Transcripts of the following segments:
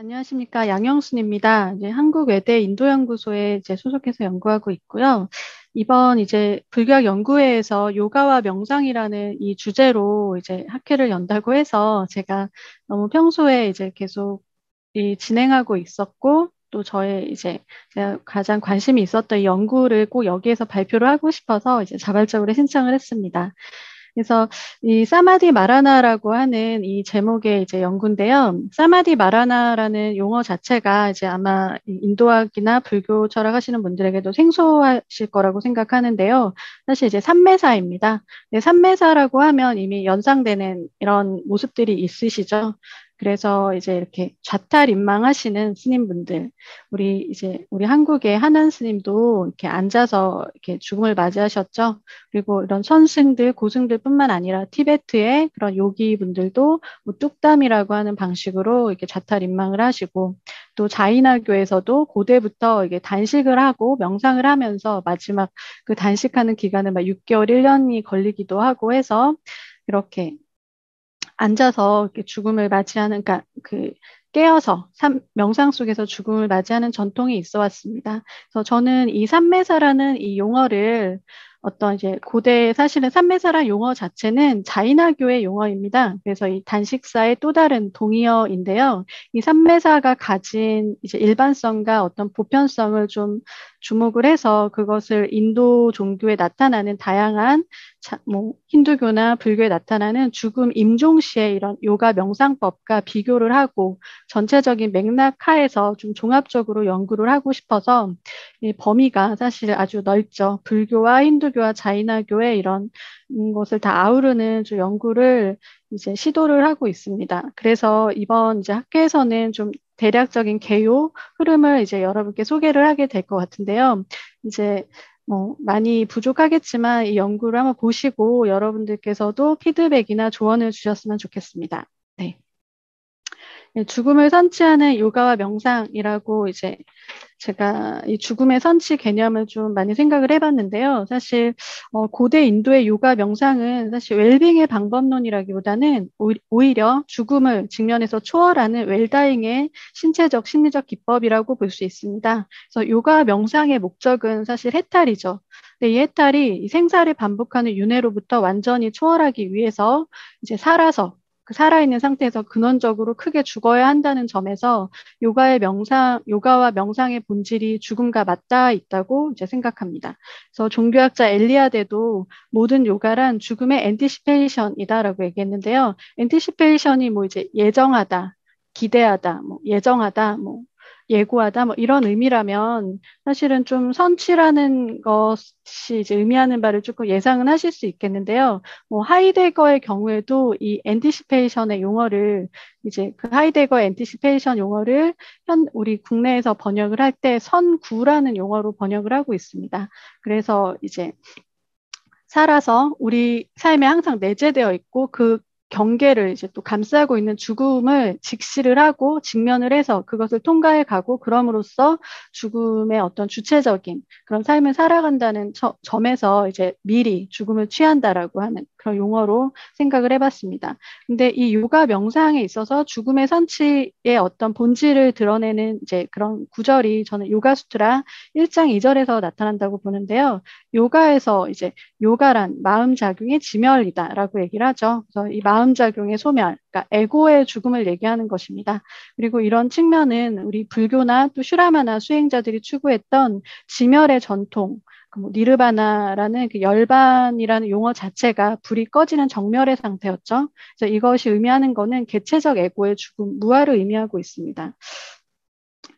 안녕하십니까. 양영순입니다. 이제 한국외대 인도연구소에 이제 소속해서 연구하고 있고요. 이번 이제 불교학 연구회에서 요가와 명상이라는 이 주제로 이제 학회를 연다고 해서 제가 너무 평소에 이제 계속 이 진행하고 있었고, 또 저의 이제 제가 가장 관심이 있었던 이 연구를 꼭 여기에서 발표를 하고 싶어서 이제 자발적으로 신청을 했습니다. 그래서 이 사마디 마라나라고 하는 이 제목의 이제 연구인데요. 사마디 마라나라는 용어 자체가 이제 아마 이 인도학이나 불교 철학 하시는 분들에게도 생소하실 거라고 생각하는데요. 사실 이제 삼매사입니다. 네, 삼매사라고 하면 이미 연상되는 이런 모습들이 있으시죠. 그래서 이제 이렇게 좌탈인망하시는 스님분들, 우리 한국의 한한 스님도 이렇게 앉아서 이렇게 죽음을 맞이하셨죠. 그리고 이런 선승들, 고승들뿐만 아니라 티베트의 그런 요기 분들도 뭐 뚝담이라고 하는 방식으로 이렇게 자탈인망을 하시고, 또 자이나교에서도 고대부터 이게 단식을 하고 명상을 하면서 마지막 그 단식하는 기간은 막 6개월, 1년이 걸리기도 하고 해서 이렇게 앉아서 이렇게 죽음을 맞이하는, 그러니까 그 깨어서 명상 속에서 죽음을 맞이하는 전통이 있어 왔습니다. 그래서 저는 이 삼매사라는 이 용어를 어떤 이제 고대 사실은 삼매사라는 용어 자체는 자이나교의 용어입니다. 그래서 이 단식사의 또 다른 동의어인데요. 이 삼매사가 가진 이제 일반성과 어떤 보편성을 좀 주목을 해서 그것을 인도 종교에 나타나는 다양한 뭐 힌두교나 불교에 나타나는 죽음 임종시의 이런 요가 명상법과 비교를 하고 전체적인 맥락 하에서 좀 종합적으로 연구를 하고 싶어서 이 범위가 사실 아주 넓죠. 불교와 힌두교와 자이나교의 이런 것을 다 아우르는 좀 연구를 이제 시도를 하고 있습니다. 그래서 이번 이제 학회에서는 좀 대략적인 개요 흐름을 이제 여러분께 소개를 하게 될 것 같은데요. 이제 뭐 많이 부족하겠지만 이 연구를 한번 보시고 여러분들께서도 피드백이나 조언을 주셨으면 좋겠습니다. 네. 죽음을 선치하는 요가와 명상이라고 이제 제가 이 죽음의 선치 개념을 좀 많이 생각을 해봤는데요. 사실 고대 인도의 요가 명상은 사실 웰빙의 방법론이라기보다는 오히려 죽음을 직면해서 초월하는 웰다잉의 신체적, 심리적 기법이라고 볼 수 있습니다. 그래서 요가 명상의 목적은 사실 해탈이죠. 근데 이 해탈이 이 생사를 반복하는 윤회로부터 완전히 초월하기 위해서 이제 살아서 그 살아있는 상태에서 근원적으로 크게 죽어야 한다는 점에서 요가와 명상의 본질이 죽음과 맞닿아 있다고 이제 생각합니다. 그래서 종교학자 엘리아데도 모든 요가란 죽음의 엔티시페이션이다라고 얘기했는데요. 엔티시페이션이 뭐 이제 예정하다, 기대하다, 뭐 예정하다, 뭐 예고하다, 뭐 이런 의미라면 사실은 좀 선취라는 것이 이제 의미하는 바를 조금 예상은 하실 수 있겠는데요. 뭐 하이데거의 경우에도 이 엔티시페이션의 용어를 이제 그 하이데거 엔티시페이션 용어를 우리 국내에서 번역을 할 때 선구라는 용어로 번역을 하고 있습니다. 그래서 이제 살아서 우리 삶에 항상 내재되어 있고 그 경계를 이제 또 감싸고 있는 죽음을 직시를 하고 직면을 해서 그것을 통과해 가고 그럼으로써 죽음의 어떤 주체적인 그런 삶을 살아간다는 점에서 이제 미리 죽음을 취한다라고 하는 그런 용어로 생각을 해봤습니다. 근데 이 요가 명상에 있어서 죽음의 선치의 어떤 본질을 드러내는 이제 그런 구절이 저는 요가 수트라 1장 2절에서 나타난다고 보는데요. 요가에서 이제 요가란 마음작용의 지멸이다라고 얘기를 하죠. 그래서 이 마음작용의 소멸, 그러니까 에고의 죽음을 얘기하는 것입니다. 그리고 이런 측면은 우리 불교나 또 슈라마나 수행자들이 추구했던 지멸의 전통, 그뭐 니르바나라는 그 열반이라는 용어 자체가 불이 꺼지는 정멸의 상태였죠. 그래서 이것이 의미하는 거는 개체적 에고의 죽음, 무아를 의미하고 있습니다.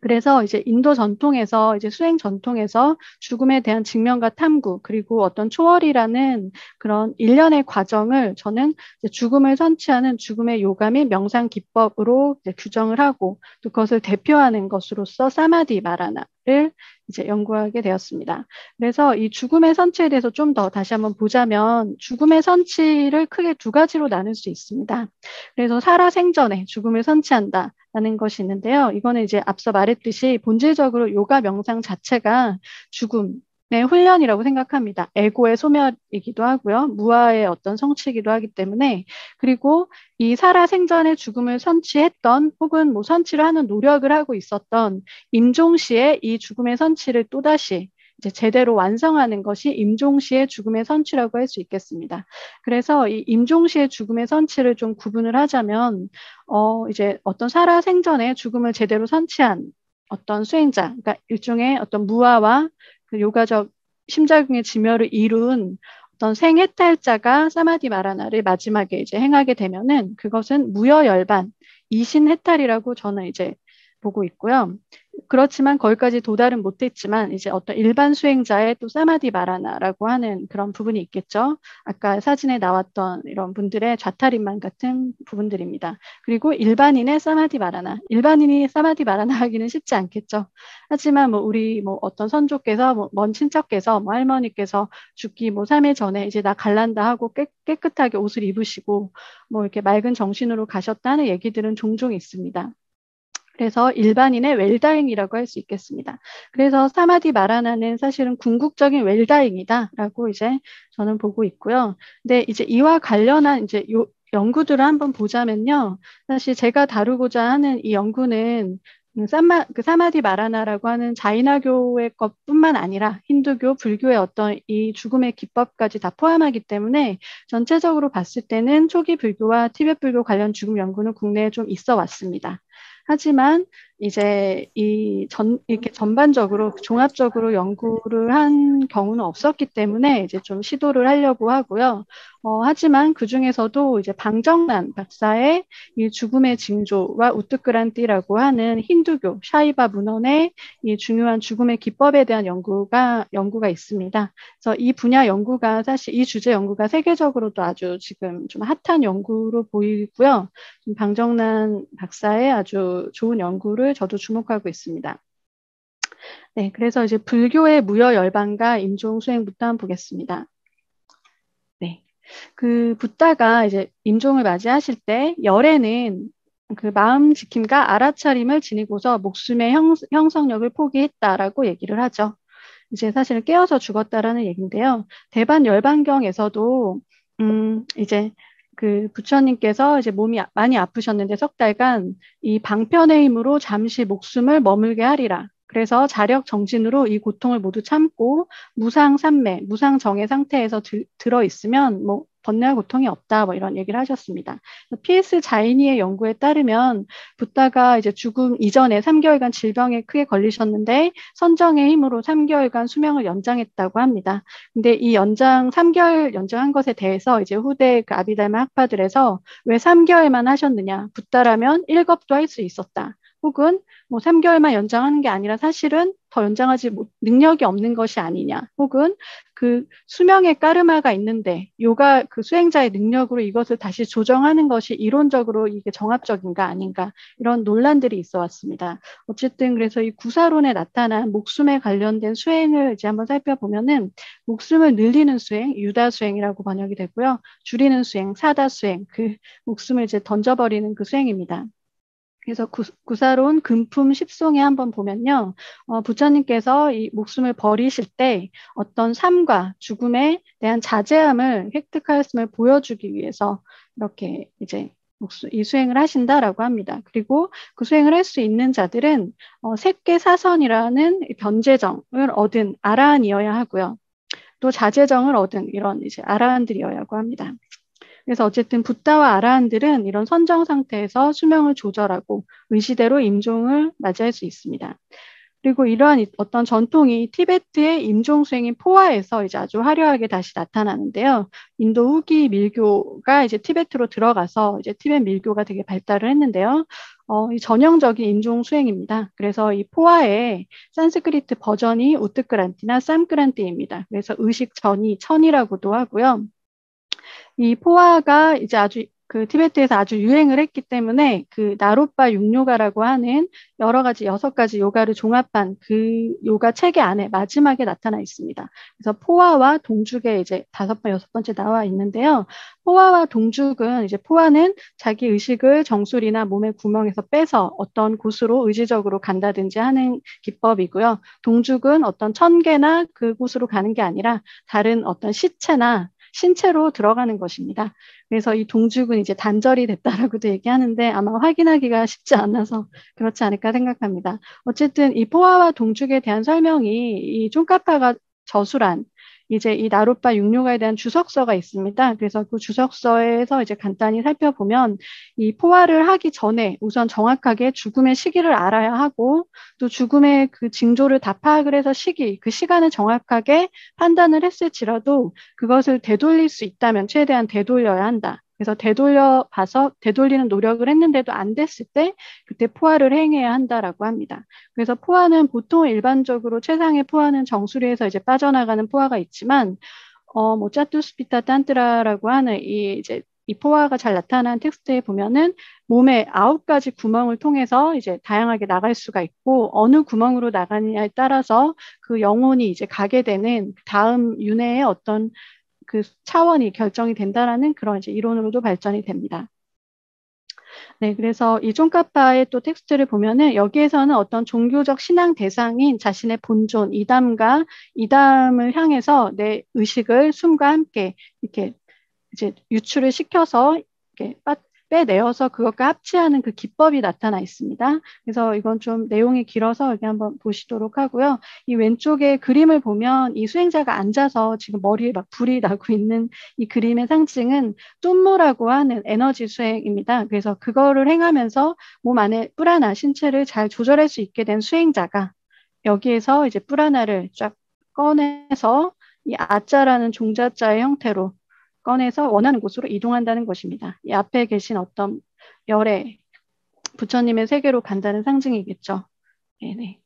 그래서 이제 인도 전통에서 이제 수행 전통에서 죽음에 대한 직면과 탐구 그리고 어떤 초월이라는 그런 일련의 과정을 저는 이제 죽음을 선치하는 죽음의 요가 및 명상 기법으로 이제 규정을 하고 또 그것을 대표하는 것으로서 사마디 마라나를 이제 연구하게 되었습니다. 그래서 이 죽음의 선치에 대해서 좀 더 다시 한번 보자면 죽음의 선치를 크게 두 가지로 나눌 수 있습니다. 그래서 살아생전에 죽음을 선치한다. 라는 것이 있는데요. 이거는 이제 앞서 말했듯이 본질적으로 요가 명상 자체가 죽음, 네, 훈련이라고 생각합니다. 에고의 소멸이기도 하고요. 무아의 어떤 성취이기도 하기 때문에 그리고 이 살아생전의 죽음을 선취했던 혹은 뭐 선취를 하는 노력을 하고 있었던 임종시의 이 죽음의 선취를 또다시 이제 제대로 완성하는 것이 임종시의 죽음의 선취라고 할 수 있겠습니다. 그래서 이 임종시의 죽음의 선취를 좀 구분을 하자면 이제 어떤 살아생전의 죽음을 제대로 선취한 어떤 수행자, 그러니까 일종의 어떤 무아와 그 요가적 심자궁의 지멸을 이룬 어떤 생해탈자가 사마디 마라나를 마지막에 이제 행하게 되면은 그것은 무여열반, 이신해탈이라고 저는 이제 보고 있고요. 그렇지만 거기까지 도달은 못했지만 이제 어떤 일반 수행자의 또 사마디 마라나라고 하는 그런 부분이 있겠죠. 아까 사진에 나왔던 이런 분들의 좌탈인만 같은 부분들입니다. 그리고 일반인의 사마디 마라나, 일반인이 사마디 마라나 하기는 쉽지 않겠죠. 하지만 뭐 우리 뭐 어떤 선조께서 뭐먼 친척께서 뭐 할머니께서 죽기 뭐 3일 전에 이제 나 갈란다 하고 깨끗하게 옷을 입으시고 뭐 이렇게 맑은 정신으로 가셨다는 얘기들은 종종 있습니다. 그래서 일반인의 웰다잉이라고 할 수 있겠습니다. 그래서 사마디 마라나는 사실은 궁극적인 웰다잉이다라고 이제 저는 보고 있고요. 근데 이제 이와 관련한 이제 연구들을 한번 보자면요. 사실 제가 다루고자 하는 이 연구는 그 사마디 마라나라고 하는 자이나교의 것뿐만 아니라 힌두교, 불교의 어떤 이 죽음의 기법까지 다 포함하기 때문에 전체적으로 봤을 때는 초기 불교와 티베트 불교 관련 죽음 연구는 국내에 좀 있어 왔습니다. 하지만 이제 이렇게 전반적으로 종합적으로 연구를 한 경우는 없었기 때문에 이제 좀 시도를 하려고 하고요. 하지만 그 중에서도 이제 방정란 박사의 이 죽음의 징조와 우트크란티라고 하는 힌두교 샤이바 문헌의 이 중요한 죽음의 기법에 대한 연구가 있습니다. 그래서 이 분야 연구가 사실 이 주제 연구가 세계적으로도 아주 지금 좀 핫한 연구로 보이고요. 방정란 박사의 아주 좋은 연구를 저도 주목하고 있습니다. 네, 그래서 이제 불교의 무여 열반과 임종 수행부터 한번 보겠습니다. 네, 그 붓다가 이제 임종을 맞이하실 때 열에는 그 마음 지킴과 알아차림을 지니고서 목숨의 형성력을 포기했다라고 얘기를 하죠. 이제 사실은 깨어서 죽었다라는 얘기인데요. 대반 열반경에서도 이제 그 부처님께서 이제 몸이 많이 아프셨는데 석 달간 이 방편의 힘으로 잠시 목숨을 머물게 하리라. 그래서 자력 정진으로 이 고통을 모두 참고 무상삼매, 무상정의 상태에서 들어 있으면 뭐 번뇌와 고통이 없다 뭐 이런 얘기를 하셨습니다. PS 자이니의 연구에 따르면 붓다가 이제 죽음 이전에 3개월간 질병에 크게 걸리셨는데 선정의 힘으로 3개월간 수명을 연장했다고 합니다. 근데 이 3개월 연장한 것에 대해서 이제 후대 그 아비달마 학파들에서 왜 3개월만 하셨느냐? 붓다라면 1겁도 할 수 있었다. 혹은 뭐 3개월만 연장하는 게 아니라 사실은 더 연장하지 능력이 없는 것이 아니냐. 혹은 그 수명의 까르마가 있는데 요가 그 수행자의 능력으로 이것을 다시 조정하는 것이 이론적으로 이게 정합적인가 아닌가 이런 논란들이 있어 왔습니다. 어쨌든 그래서 이 구사론에 나타난 목숨에 관련된 수행을 이제 한번 살펴보면은 목숨을 늘리는 수행, 유다 수행이라고 번역이 되고요. 줄이는 수행, 사다 수행, 그 목숨을 이제 던져버리는 그 수행입니다. 그래서 구사론 금품 10송에 한번 보면요. 부처님께서 이 목숨을 버리실 때 어떤 삶과 죽음에 대한 자제함을 획득하였음을 보여주기 위해서 이렇게 이제 이 수행을 하신다라고 합니다. 그리고 그 수행을 할 수 있는 자들은 색계사선이라는 변제정을 얻은 아라한이어야 하고요. 또 자제정을 얻은 이런 이제 아라한들이어야 합니다. 그래서 어쨌든 붓다와 아라한들은 이런 선정 상태에서 수명을 조절하고 의시대로 임종을 맞이할 수 있습니다. 그리고 이러한 어떤 전통이 티베트의 임종 수행인 포화에서 이제 아주 화려하게 다시 나타나는데요. 인도 후기 밀교가 이제 티베트로 들어가서 이제 티베트 밀교가 되게 발달을 했는데요. 이 전형적인 임종 수행입니다. 그래서 이 포화의 산스크리트 버전이 우트크란티나 쌈크란티입니다. 그래서 의식 전이 천이라고도 하고요. 이 포화가 이제 아주 그 티베트에서 아주 유행을 했기 때문에 그 나로빠 육요가라고 하는 여러 가지 6가지 요가를 종합한 그 요가 체계 안에 마지막에 나타나 있습니다. 그래서 포화와 동죽에 이제 5번, 6번째 나와 있는데요. 포화와 동죽은 이제 포화는 자기 의식을 정수리나 몸의 구멍에서 빼서 어떤 곳으로 의지적으로 간다든지 하는 기법이고요. 동죽은 어떤 천계나 그곳으로 가는 게 아니라 다른 어떤 시체나 신체로 들어가는 것입니다. 그래서 이 동죽은 이제 단절이 됐다라고도 얘기하는데 아마 확인하기가 쉽지 않아서 그렇지 않을까 생각합니다. 어쨌든 이 포화와 동죽에 대한 설명이 이 쫑카파가 저술한 이제 이 나로빠 육류가에 대한 주석서가 있습니다. 그래서 그 주석서에서 이제 간단히 살펴보면 이 포화를 하기 전에 우선 정확하게 죽음의 시기를 알아야 하고 또 죽음의 그 징조를 다 파악을 해서 그 시간을 정확하게 판단을 했을지라도 그것을 되돌릴 수 있다면 최대한 되돌려야 한다. 그래서 되돌려 봐서 되돌리는 노력을 했는데도 안 됐을 때 그때 포화를 행해야 한다라고 합니다. 그래서 포화는 보통 일반적으로 최상의 포화는 정수리에서 이제 빠져나가는 포화가 있지만 뭐 짜투스피타 탄트라라고 하는 이 포화가 잘 나타난 텍스트에 보면은 몸의 9가지 구멍을 통해서 이제 다양하게 나갈 수가 있고 어느 구멍으로 나가느냐에 따라서 그 영혼이 이제 가게 되는 다음 윤회의 어떤 그 차원이 결정이 된다라는 그런 이제 이론으로도 발전이 됩니다. 네, 그래서 이 쫑카파의 또 텍스트를 보면은 여기에서는 어떤 종교적 신앙 대상인 자신의 본존, 이담을 향해서 내 의식을 숨과 함께 이렇게 이제 유출을 시켜서 이렇게 빼내어서 그것과 합치하는 그 기법이 나타나 있습니다. 그래서 이건 좀 내용이 길어서 여기 한번 보시도록 하고요. 이 왼쪽에 그림을 보면 이 수행자가 앉아서 지금 머리에 막 불이 나고 있는 이 그림의 상징은 뚠모라고 하는 에너지 수행입니다. 그래서 그거를 행하면서 몸 안에 뿌라나 신체를 잘 조절할 수 있게 된 수행자가 여기에서 이제 뿌라나를 쫙 꺼내서 이 아자라는 종자자의 형태로 꺼내서 원하는 곳으로 이동한다는 것입니다. 이 앞에 계신 어떤 열의 부처님의 세계로 간다는 상징이겠죠. 네네.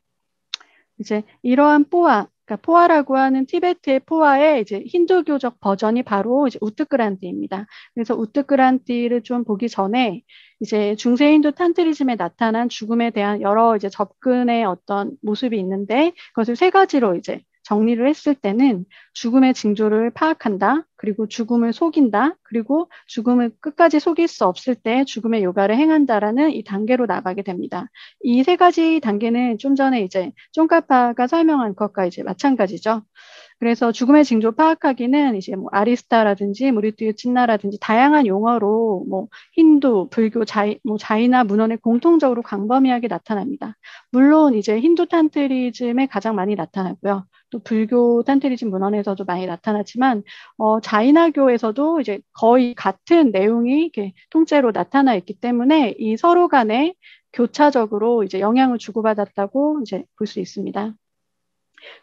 이제 이러한 그러니까 포화라고 하는 티베트의 포화의 이제 힌두교적 버전이 바로 이제 우트크란티입니다. 그래서 우트크란티를 좀 보기 전에 이제 중세 힌두 탄트리즘에 나타난 죽음에 대한 여러 이제 접근의 어떤 모습이 있는데 그것을 3가지로 이제 정리를 했을 때는 죽음의 징조를 파악한다. 그리고 죽음을 속인다. 그리고 죽음을 끝까지 속일 수 없을 때 죽음의 요가를 행한다라는 이 단계로 나가게 됩니다. 이 3가지 단계는 좀 전에 이제 쫑카파가 설명한 것과 이제 마찬가지죠. 그래서 죽음의 징조 파악하기는 이제 뭐 아리스타라든지 무리투유 친나라든지 다양한 용어로 뭐 힌두, 불교, 자이나 문헌에 공통적으로 광범위하게 나타납니다. 물론 이제 힌두 탄트리즘에 가장 많이 나타나고요. 또 불교 탄트리즘 문헌에서도 많이 나타나지만 자이나교에서도 이제 거의 같은 내용이 이렇게 통째로 나타나 있기 때문에 이 서로 간에 교차적으로 이제 영향을 주고받았다고 이제 볼 수 있습니다.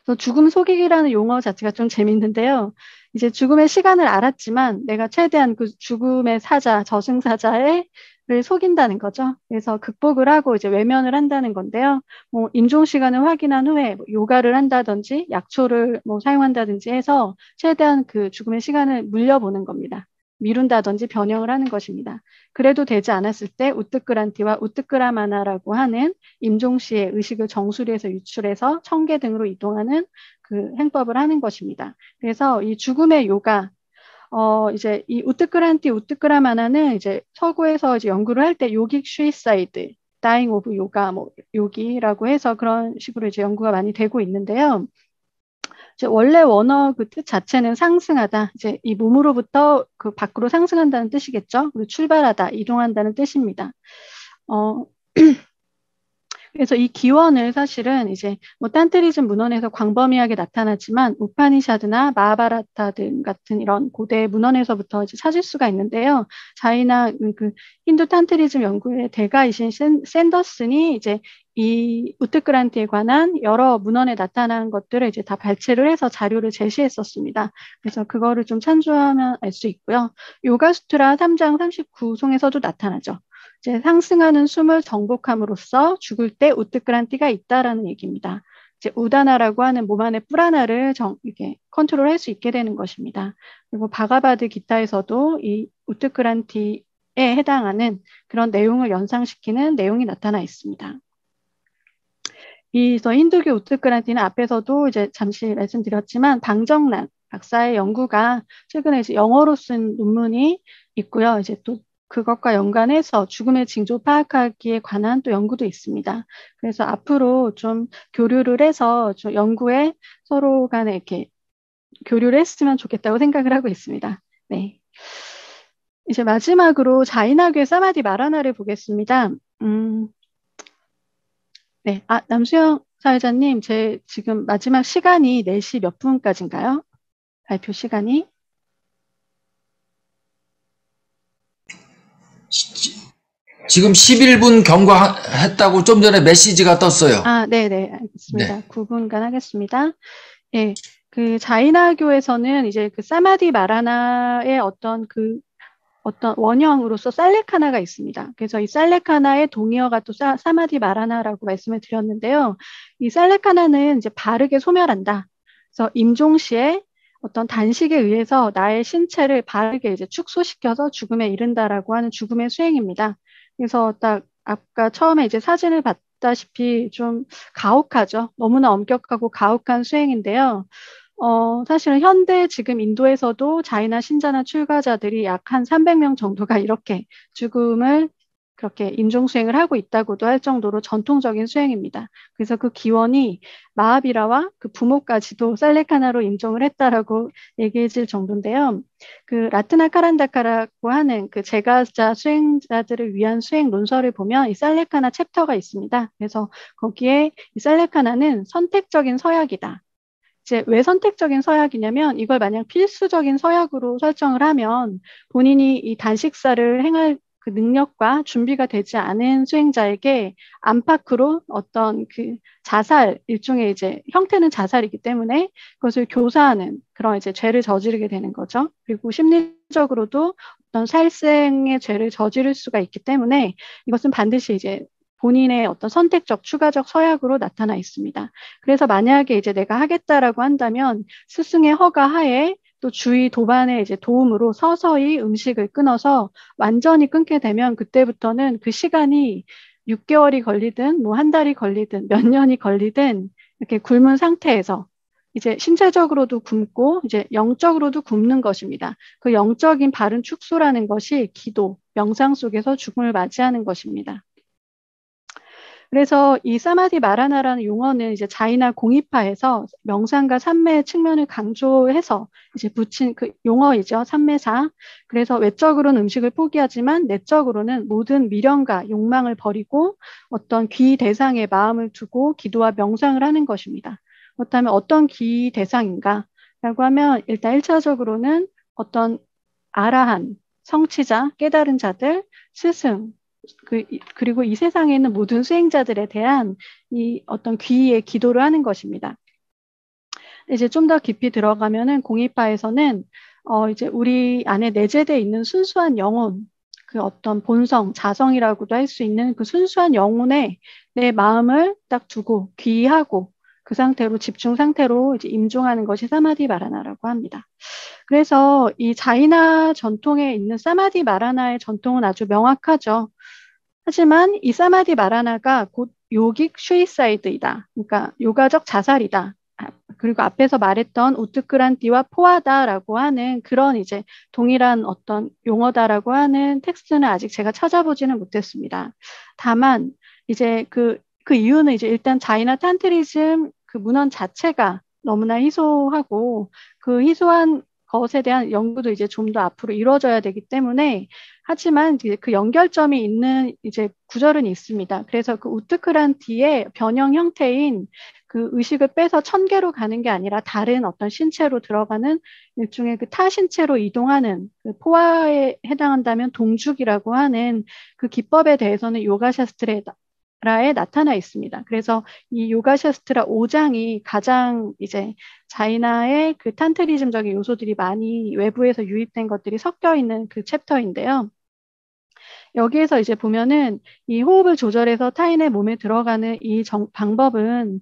그래서 죽음 속이기라는 용어 자체가 좀 재밌는데요. 이제 죽음의 시간을 알았지만 내가 최대한 그 죽음의 저승사자를 속인다는 거죠. 그래서 극복을 하고 이제 외면을 한다는 건데요. 뭐 임종 시간을 확인한 후에 뭐 요가를 한다든지 약초를 뭐 사용한다든지 해서 최대한 그 죽음의 시간을 물려보는 겁니다. 미룬다든지 변형을 하는 것입니다. 그래도 되지 않았을 때 우뜨끄란티와 우뜨끄라마나라고 하는 임종시의 의식을 정수리에서 유출해서 청계 등으로 이동하는 그 행법을 하는 것입니다. 그래서 이 죽음의 요가, 이제 이 우뜨끄란티, 우뜨끄라마나는 이제 서구에서 이제 연구를 할 때 요깃 슈이사이드, 다잉 오브 요가, 뭐 요기라고 해서 그런 식으로 이제 연구가 많이 되고 있는데요. 이제 원래 원어 그 뜻 자체는 상승하다. 이제 이 몸으로부터 그 밖으로 상승한다는 뜻이겠죠. 그리고 출발하다, 이동한다는 뜻입니다. 그래서 이 기원을 사실은 이제 뭐 탄트리즘 문헌에서 광범위하게 나타나지만 우파니샤드나 마하바라타 등 같은 이런 고대 문헌에서부터 이제 찾을 수가 있는데요. 자이나 그 힌두 탄트리즘 연구의 대가이신 샌더슨이 이제 이 우트크란티에 관한 여러 문헌에 나타난 것들을 이제 다 발췌를 해서 자료를 제시했었습니다. 그래서 그거를 좀 참조하면 알 수 있고요. 요가수트라 3장 39송에서도 나타나죠. 이제 상승하는 숨을 정복함으로써 죽을 때 우뜨크란티가 있다라는 얘기입니다. 이제 우다나라고 하는 몸 안의 뿌라나를 이렇게 컨트롤할 수 있게 되는 것입니다. 그리고 바가바드 기타에서도 이 우뜨크란티 해당하는 그런 내용을 연상시키는 내용이 나타나 있습니다. 그래서 힌두교 우트크란티는 앞에서도 이제 잠시 말씀드렸지만 방정란 박사의 연구가 최근에 이제 영어로 쓴 논문이 있고요. 이제 또 그것과 연관해서 죽음의 징조 파악하기에 관한 또 연구도 있습니다. 그래서 앞으로 좀 교류를 해서 좀 연구에 서로 간에 이렇게 교류를 했으면 좋겠다고 생각을 하고 있습니다. 네. 이제 마지막으로 자이나교의 사마디 마라나를 보겠습니다. 네. 남수영 사회자님, 제 지금 마지막 시간이 4시 몇 분까지인가요? 발표 시간이? 지금 11분 경과했다고 좀 전에 메시지가 떴어요. 네네. 알겠습니다. 네. 9분간 하겠습니다. 예. 그 자이나교에서는 이제 그 사마디 마라나의 어떤 원형으로서 살레카나가 있습니다. 그래서 이 살레카나의 동의어가 또 사마디 마라나라고 말씀을 드렸는데요. 이 살레카나는 이제 바르게 소멸한다. 그래서 임종시에 어떤 단식에 의해서 나의 신체를 바르게 이제 축소시켜서 죽음에 이른다라고 하는 죽음의 수행입니다. 그래서 딱 아까 처음에 이제 사진을 봤다시피 좀 가혹하죠. 너무나 엄격하고 가혹한 수행인데요. 사실은 현대 지금 인도에서도 자이나 신자나 출가자들이 약 한 300명 정도가 이렇게 죽음을 그렇게 임종수행을 하고 있다고도 할 정도로 전통적인 수행입니다. 그래서 그 기원이 마하비라와 그 부모까지도 살레카나로 임종을 했다라고 얘기해 줄 정도인데요. 그 라트나 카란다카라고 하는 그 제가자 수행자들을 위한 수행 논설을 보면 이 살레카나 챕터가 있습니다. 그래서 거기에 이 살레카나는 선택적인 서약이다. 이제 왜 선택적인 서약이냐면 이걸 만약 필수적인 서약으로 설정을 하면 본인이 이 단식사를 행할 그 능력과 준비가 되지 않은 수행자에게 안팎으로 어떤 그 자살, 일종의 이제 형태는 자살이기 때문에 그것을 교사하는 그런 이제 죄를 저지르게 되는 거죠. 그리고 심리적으로도 어떤 살생의 죄를 저지를 수가 있기 때문에 이것은 반드시 이제 본인의 어떤 선택적, 추가적 서약으로 나타나 있습니다. 그래서 만약에 이제 내가 하겠다라고 한다면 스승의 허가하에 또 주의 도반의 이제 도움으로 서서히 음식을 끊어서 완전히 끊게 되면 그때부터는 그 시간이 6개월이 걸리든 뭐 한 달이 걸리든 몇 년이 걸리든 이렇게 굶은 상태에서 이제 신체적으로도 굶고 이제 영적으로도 굶는 것입니다. 그 영적인 바른 축소라는 것이 기도, 명상 속에서 죽음을 맞이하는 것입니다. 그래서 이 사마디 마라나라는 용어는 이제 자이나 공이파에서 명상과 삼매의 측면을 강조해서 이제 붙인 그 용어이죠. 삼매사. 그래서 외적으로는 음식을 포기하지만 내적으로는 모든 미련과 욕망을 버리고 어떤 귀 대상에 마음을 두고 기도와 명상을 하는 것입니다. 그렇다면 어떤 귀 대상인가? 라고 하면 일단 1차적으로는 어떤 아라한, 성취자, 깨달은 자들, 스승, 그리고 이 세상에 있는 모든 수행자들에 대한 이 어떤 귀의 기도를 하는 것입니다. 이제 좀 더 깊이 들어가면은 공이파에서는 이제 우리 안에 내재되어 있는 순수한 영혼, 그 어떤 본성, 자성이라고도 할 수 있는 그 순수한 영혼에 내 마음을 딱 두고 귀하고 그 상태로 집중 상태로 이제 임종하는 것이 사마디 마라나라고 합니다. 그래서 이 자이나 전통에 있는 사마디 마라나의 전통은 아주 명확하죠. 하지만 이 사마디 마라나가 곧 요깃 슈이사이드이다. 그러니까 요가적 자살이다. 그리고 앞에서 말했던 우트크란티와 포하다라고 하는 그런 이제 동일한 어떤 용어다라고 하는 텍스트는 아직 제가 찾아보지는 못했습니다. 다만 이제 그 이유는 이제 일단 자이나 탄트리즘 그 문헌 자체가 너무나 희소하고 그 희소한 것에 대한 연구도 이제 좀 더 앞으로 이루어져야 되기 때문에 하지만 이제 그 연결점이 있는 이제 구절은 있습니다. 그래서 그 우트크란티의 변형 형태인 그 의식을 빼서 천계로 가는 게 아니라 다른 어떤 신체로 들어가는 일종의 그 타신체로 이동하는 그 포화에 해당한다면 동죽이라고 하는 그 기법에 대해서는 요가샤스트라에 나타나 있습니다. 그래서 이 요가샤스트라 5장이 가장 이제 자이나의 그 탄트리즘적인 요소들이 많이 외부에서 유입된 것들이 섞여 있는 그 챕터인데요. 여기에서 이제 보면은 이 호흡을 조절해서 타인의 몸에 들어가는 이 방법은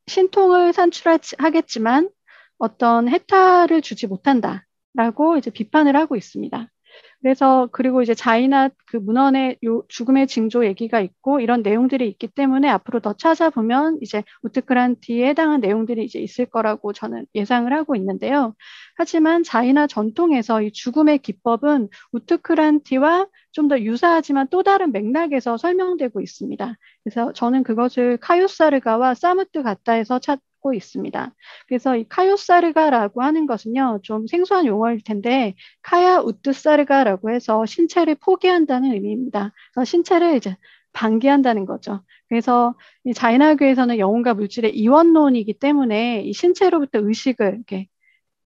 신통을 산출하겠지만 어떤 해탈을 주지 못한다라고 이제 비판을 하고 있습니다. 그래서 그리고 이제 자이나 그 문헌의 죽음의 징조 얘기가 있고 이런 내용들이 있기 때문에 앞으로 더 찾아보면 이제 우트크란티에 해당한 내용들이 이제 있을 거라고 저는 예상을 하고 있는데요. 하지만 자이나 전통에서 이 죽음의 기법은 우트크란티와 좀 더 유사하지만 또 다른 맥락에서 설명되고 있습니다. 그래서 저는 그것을 카요사르가와 사무트 가타에서 찾고 있습니다. 그래서 이 카요사르가라고 하는 것은요, 좀 생소한 용어일 텐데 카야 우트사르가라고 해서 신체를 포기한다는 의미입니다. 그래서 신체를 이제 방기한다는 거죠. 그래서 이 자이나교에서는 영혼과 물질의 이원론이기 때문에 이 신체로부터 의식을 이렇게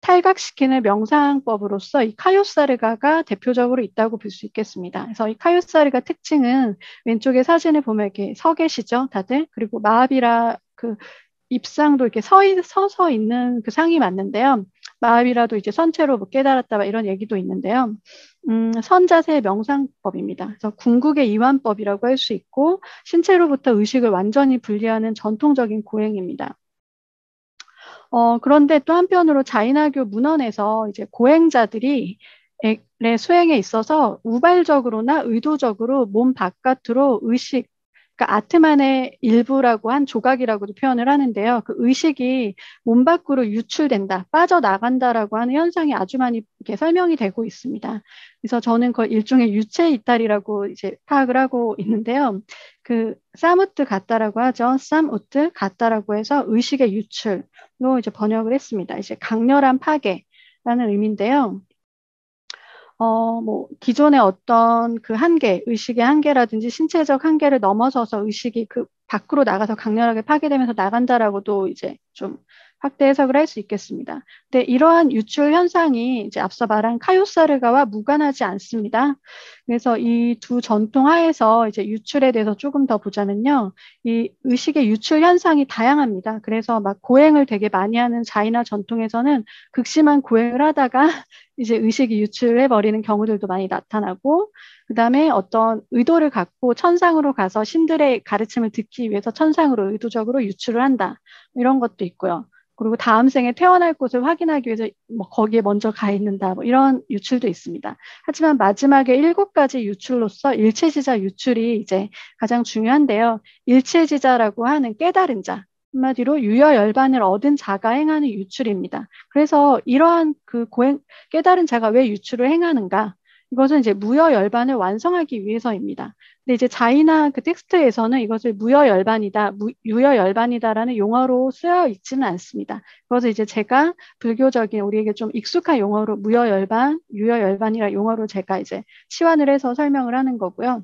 탈각시키는 명상법으로서 이 카요사르가가 대표적으로 있다고 볼 수 있겠습니다. 그래서 이 카요사르가 특징은 왼쪽에 사진을 보면 이렇게 서 계시죠, 다들? 그리고 마하비라 그 입상도 이렇게 서서 있는 그 상이 맞는데요. 마하비라도 이제 선체로 뭐 깨달았다 이런 얘기도 있는데요. 선자세 명상법입니다. 그래서 궁극의 이완법이라고 할 수 있고 신체로부터 의식을 완전히 분리하는 전통적인 고행입니다. 그런데 또 한편으로 자이나교 문헌에서 이제 고행자들이 수행에 있어서 우발적으로나 의도적으로 몸 바깥으로 의식, 그러니까 아트만의 일부라고 한 조각이라고도 표현을 하는데요. 그 의식이 몸 밖으로 유출된다, 빠져나간다라고 하는 현상이 아주 많이 이렇게 설명이 되고 있습니다. 그래서 저는 그 일종의 유체 이탈이라고 이제 파악을 하고 있는데요. 그 사무트 같다라고 하죠. 사무트 같다라고 해서 의식의 유출로 이제 번역을 했습니다. 이제 강렬한 파괴라는 의미인데요. 뭐, 기존의 어떤 그 한계, 의식의 한계라든지 신체적 한계를 넘어서서 의식이 그 밖으로 나가서 강렬하게 파괴되면서 나간다라고도 이제 좀 확대 해석을 할 수 있겠습니다. 근데 이러한 유출 현상이 이제 앞서 말한 카요사르가와 무관하지 않습니다. 그래서 이 두 전통 하에서 이제 유출에 대해서 조금 더 보자면요. 이 의식의 유출 현상이 다양합니다. 그래서 막 고행을 되게 많이 하는 자이나 전통에서는 극심한 고행을 하다가 이제 의식이 유출해버리는 경우들도 많이 나타나고, 그 다음에 어떤 의도를 갖고 천상으로 가서 신들의 가르침을 듣기 위해서 천상으로 의도적으로 유출을 한다. 이런 것도 있고요. 그리고 다음 생에 태어날 곳을 확인하기 위해서 뭐 거기에 먼저 가 있는다. 뭐 이런 유출도 있습니다. 하지만 마지막에 7가지 유출로서 일체지자 유출이 이제 가장 중요한데요. 일체지자라고 하는 깨달은 자. 한마디로 유여열반을 얻은 자가 행하는 유출입니다. 그래서 이러한 그 깨달은 자가 왜 유출을 행하는가? 이것은 이제 무여열반을 완성하기 위해서입니다. 근데 이제 자이나 그 텍스트에서는 이것을 무여열반이다, 유여열반이다라는 용어로 쓰여 있지는 않습니다. 그래서 이제 제가 불교적인 우리에게 좀 익숙한 용어로 무여열반, 유여열반이라 용어로 제가 이제 치환을 해서 설명을 하는 거고요.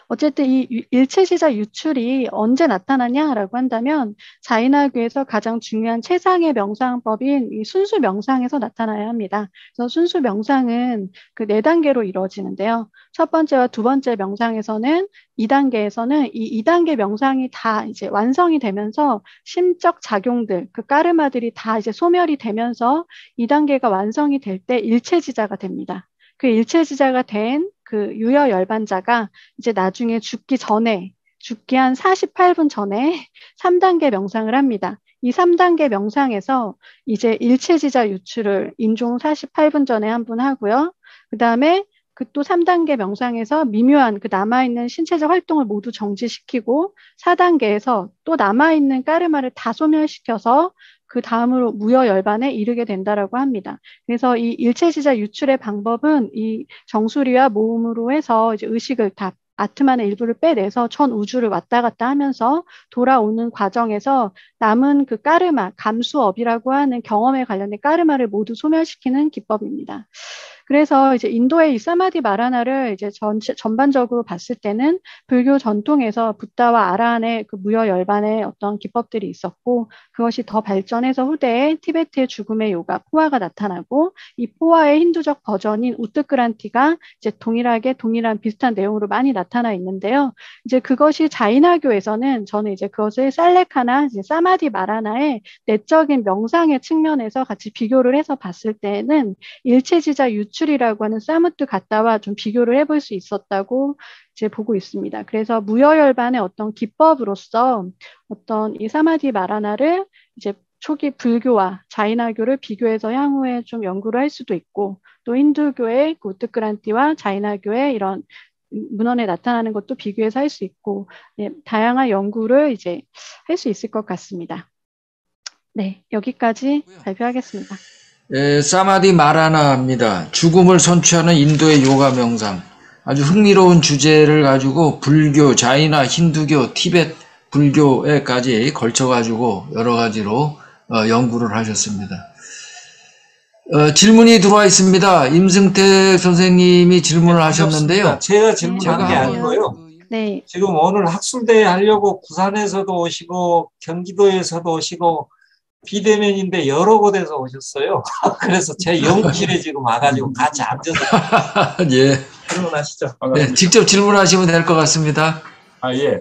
어쨌든 이 일체시자 유출이 언제 나타나냐라고 한다면 자이나교에서 가장 중요한 최상의 명상법인 이 순수 명상에서 나타나야 합니다. 그래서 순수 명상은 그 4단계로 이루어지는데요. 첫 번째와 두 번째 명상에서는 2단계에서는 이 2단계 명상이 다 이제 완성이 되면서 심적 작용들, 그 까르마들이 다 이제 소멸이 되면서 2단계가 완성이 될 때 일체지자가 됩니다. 그 일체지자가 된 그 유여열반자가 이제 나중에 죽기 한 48분 전에 3단계 명상을 합니다. 이 3단계 명상에서 이제 일체지자 유출을 임종 48분 전에 한 번 하고요. 그 다음에 그 또 3단계 명상에서 미묘한 그 남아있는 신체적 활동을 모두 정지시키고 4단계에서 또 남아있는 까르마를 다 소멸시켜서 그 다음으로 무여열반에 이르게 된다라고 합니다. 그래서 이 일체시자 유출의 방법은 이 정수리와 모음으로 해서 이제 의식을 다 아트만의 일부를 빼내서 전 우주를 왔다 갔다 하면서 돌아오는 과정에서 남은 그 까르마, 감수업이라고 하는 경험에 관련된 까르마를 모두 소멸시키는 기법입니다. 그래서 이제 인도의 이 사마디 마라나를 이제 전반적으로 봤을 때는 불교 전통에서 붓다와 아라한의 그 무여열반의 어떤 기법들이 있었고 그것이 더 발전해서 후대에 티베트의 죽음의 요가 포화가 나타나고 이 포화의 힌두적 버전인 우트크란티가 이제 동일한 비슷한 내용으로 많이 나타나 있는데요. 이제 그것이 자이나교에서는 저는 이제 그것을 살레카나 이제 사마디 마라나의 내적인 명상의 측면에서 같이 비교를 해서 봤을 때는 일체지자 유출이라고 하는 사무트 가타와 좀 비교를 해볼 수 있었다고 이제 보고 있습니다. 그래서 무여열반의 어떤 기법으로서 어떤 이 사마디 마라나를 이제 초기 불교와 자이나교를 비교해서 향후에 좀 연구를 할 수도 있고, 또 힌두교의 그 우트크란티와 자이나교의 이런 문헌에 나타나는 것도 비교해서 할 수 있고, 네, 다양한 연구를 이제 할 수 있을 것 같습니다. 네, 여기까지 발표하겠습니다. 사마디 마라나입니다. 죽음을 선취하는 인도의 요가 명상. 아주 흥미로운 주제를 가지고 불교, 자이나, 힌두교, 티베트 불교에까지 걸쳐가지고 여러 가지로 연구를 하셨습니다. 질문이 들어와 있습니다. 임승택 선생님이 질문을 하셨는데요. 제가 질문한 게 아니고요. 네. 지금 오늘 학술대회 하려고 부산에서도 오시고 경기도에서도 오시고 비대면인데 여러 곳에서 오셨어요. 그래서 제 연구실에 지금 와가지고 같이 앉아서 예. 질문하시죠. 네, 직접 질문하시면 될 것 같습니다. 예.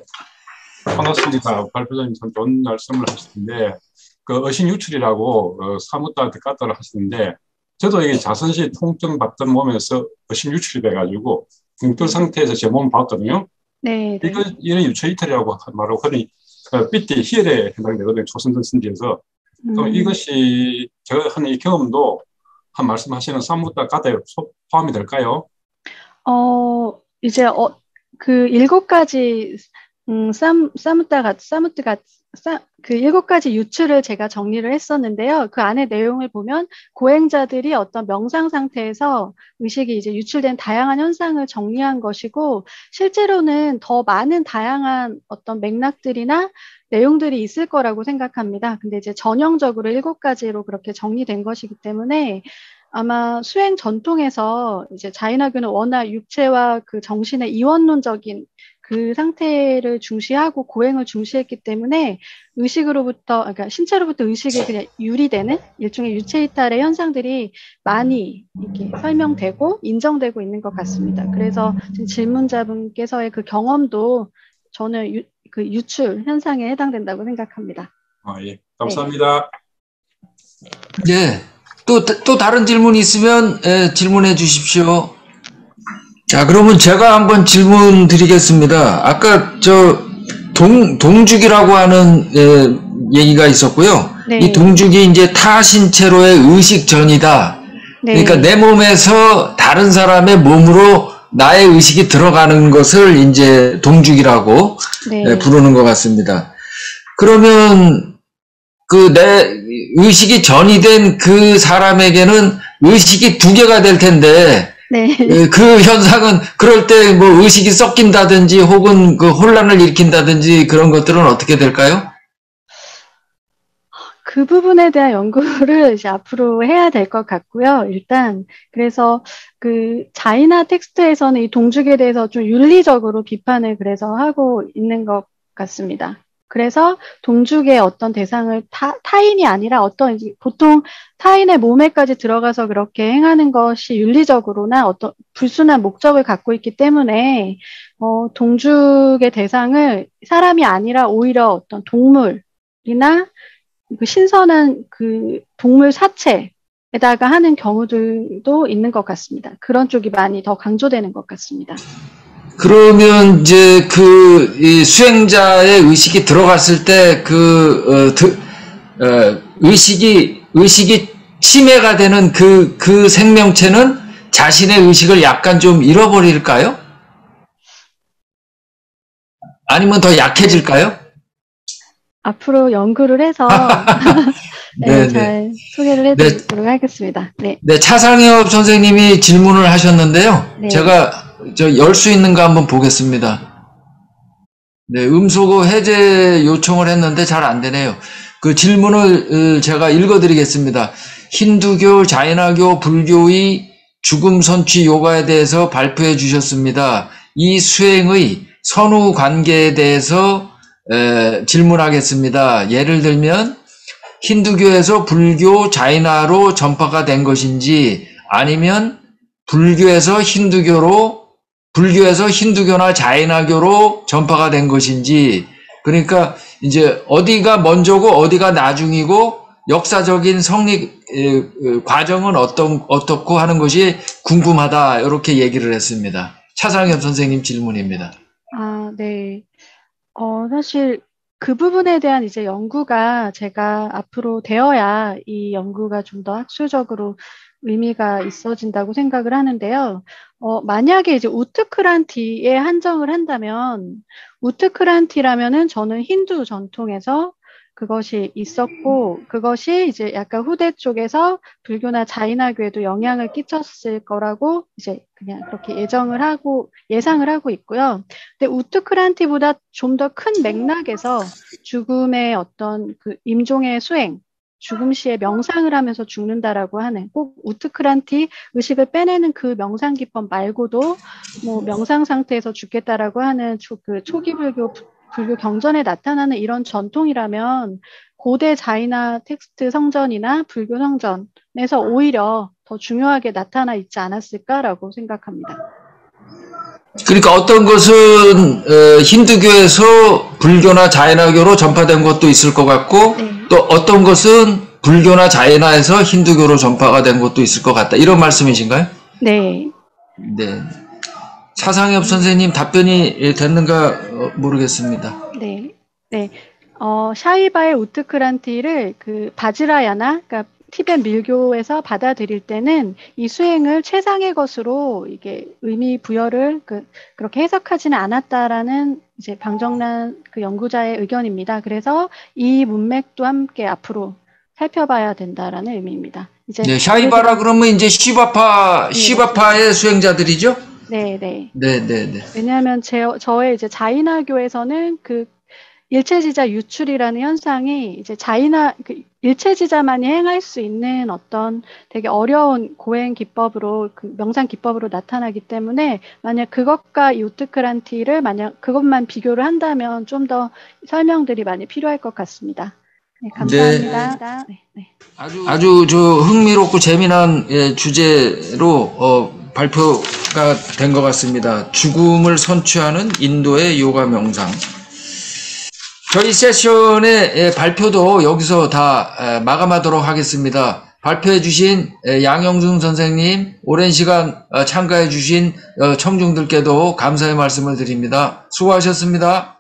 반갑습니다. 발표자님 참 좋은 말씀을 하시는데, 그 어신 유출이라고 사무단한테 까따를 하시는데, 저도 이게 자선시 통증 받던 몸에서 어신 유출이 돼가지고 궁돌 상태에서 제 몸을 봤거든요. 네. 이거 이런 유출 이탈이라고 말하고 흔히 삐띠 희열에 해당되거든요. 초선전 신지에서. 그럼 이것이 제가 하는 이 경험도 한 말씀하시는 사무단 까따에 포함이 될까요? 이제 그 7가지 그 7가지 유출을 제가 정리를 했었는데요. 그 안에 내용을 보면 고행자들이 어떤 명상 상태에서 의식이 이제 유출된 다양한 현상을 정리한 것이고, 실제로는 더 많은 다양한 어떤 맥락들이나 내용들이 있을 거라고 생각합니다. 근데 이제 전형적으로 7가지로 그렇게 정리된 것이기 때문에 아마 수행 전통에서 이제 자이나교는 워낙 육체와 그 정신의 이원론적인 그 상태를 중시하고 고행을 중시했기 때문에 그러니까 신체로부터 의식이 그냥 유리되는 일종의 유체 이탈의 현상들이 많이 이렇게 설명되고 인정되고 있는 것 같습니다. 그래서 지금 질문자분께서의 그 경험도 저는 그 유출 현상에 해당된다고 생각합니다. 예. 감사합니다. 네. 또 다른 질문이 있으면 질문해 주십시오. 자, 그러면 제가 한번 질문 드리겠습니다. 아까 동죽이라고 하는 얘기가 있었고요. 네. 이 동죽이 이제 타 신체로의 의식 전이다. 네. 그러니까 내 몸에서 다른 사람의 몸으로 나의 의식이 들어가는 것을 이제 동죽이라고 네. 부르는 것 같습니다. 그러면 그 내 의식이 전이 된 그 사람에게는 의식이 2개가 될 텐데, 네. 그 현상은 그럴 때 뭐 의식이 섞인다든지 혹은 그 혼란을 일으킨다든지 그런 것들은 어떻게 될까요? 그 부분에 대한 연구를 이제 앞으로 해야 될 것 같고요. 일단 그래서 그 자이나 텍스트에서는 이 동죽에 대해서 좀 윤리적으로 비판을 그래서 하고 있는 것 같습니다. 그래서 동죽의 어떤 대상을 타인이 아니라 보통 타인의 몸에까지 들어가서 그렇게 행하는 것이 윤리적으로나 어떤 불순한 목적을 갖고 있기 때문에 동죽의 대상을 사람이 아니라 오히려 어떤 동물이나 그 신선한 그 동물 사체에다가 하는 경우들도 있는 것 같습니다. 그런 쪽이 많이 더 강조되는 것 같습니다. 그러면 이제 이 수행자의 의식이 들어갔을 때 의식이 침해가 되는 그 생명체는 자신의 의식을 약간 좀 잃어버릴까요? 아니면 더 약해질까요? 앞으로 연구를 해서 네, 잘 소개를 해드리도록 하겠습니다. 네. 네, 차상엽 선생님이 질문을 하셨는데요. 네. 제가 열 수 있는가 한번 보겠습니다. 네, 음소거 해제 요청을 했는데 잘 안 되네요. 그 질문을 제가 읽어드리겠습니다. 힌두교, 자이나교, 불교의 죽음 선취 요가에 대해서 발표해 주셨습니다. 이 수행의 선후 관계에 대해서 질문하겠습니다. 예를 들면 힌두교에서 불교, 자이나로 전파가 된 것인지 아니면 불교에서 힌두교나 자이나교로 전파가 된 것인지, 그러니까 이제 어디가 먼저고 어디가 나중이고 역사적인 성립 과정은 어떻고 하는 것이 궁금하다, 이렇게 얘기를 했습니다. 차상엽 선생님 질문입니다. 네. 사실 그 부분에 대한 이제 연구가 제가 앞으로 되어야 이 연구가 좀 더 학술적으로 의미가 있어진다고 생각을 하는데요. 만약에 이제 우트크란티에 한정을 한다면, 우트크란티라면은 저는 힌두 전통에서 그것이 있었고, 그것이 이제 약간 후대 쪽에서 불교나 자이나교에도 영향을 끼쳤을 거라고 이제 그냥 그렇게 예상을 하고 있고요. 근데 우트크란티보다 좀 더 큰 맥락에서 죽음의 어떤 그 임종의 수행, 죽음 시에 명상을 하면서 죽는다라고 하는, 꼭 우트크란티 의식을 빼내는 그 명상 기법 말고도 뭐 명상 상태에서 죽겠다라고 하는 그 초기 불교 경전에 나타나는 이런 전통이라면 고대 자이나 텍스트 성전이나 불교 성전에서 오히려 더 중요하게 나타나 있지 않았을까라고 생각합니다. 그러니까 어떤 것은 힌두교에서 불교나 자이나교로 전파된 것도 있을 것 같고 네. 또 어떤 것은 불교나 자이나에서 힌두교로 전파가 된 것도 있을 것 같다. 이런 말씀이신가요? 네. 네. 차상엽 선생님 답변이 됐는가 모르겠습니다. 네. 네. 샤이바의 우트크란티를 그 바지라야나, 그러니까 티벳 밀교에서 받아들일 때는 이 수행을 최상의 것으로 이게 의미 부여를 그렇게 해석하지는 않았다라는 이제 방정란 그 연구자의 의견입니다. 그래서 이 문맥도 함께 앞으로 살펴봐야 된다라는 의미입니다. 이제 네, 샤이바라 그러면 이제 시바파의 수행자들이죠? 네, 네. 네, 네, 네. 왜냐하면 저의 이제 자이나교에서는 그 일체지자 유출이라는 현상이 이제 일체지자만이 행할 수 있는 어떤 되게 어려운 고행 기법으로, 그 명상 기법으로 나타나기 때문에 만약 그것과 이 우트크란티를 만약 그것만 비교를 한다면 좀 더 설명들이 많이 필요할 것 같습니다. 네, 감사합니다. 네. 네. 아주 흥미롭고 재미난 주제로 발표가 된 것 같습니다. 죽음을 선취하는 인도의 요가 명상. 저희 세션의 발표도 여기서 다 마감하도록 하겠습니다. 발표해 주신 양영준 선생님, 오랜 시간 참가해 주신 청중들께도 감사의 말씀을 드립니다. 수고하셨습니다.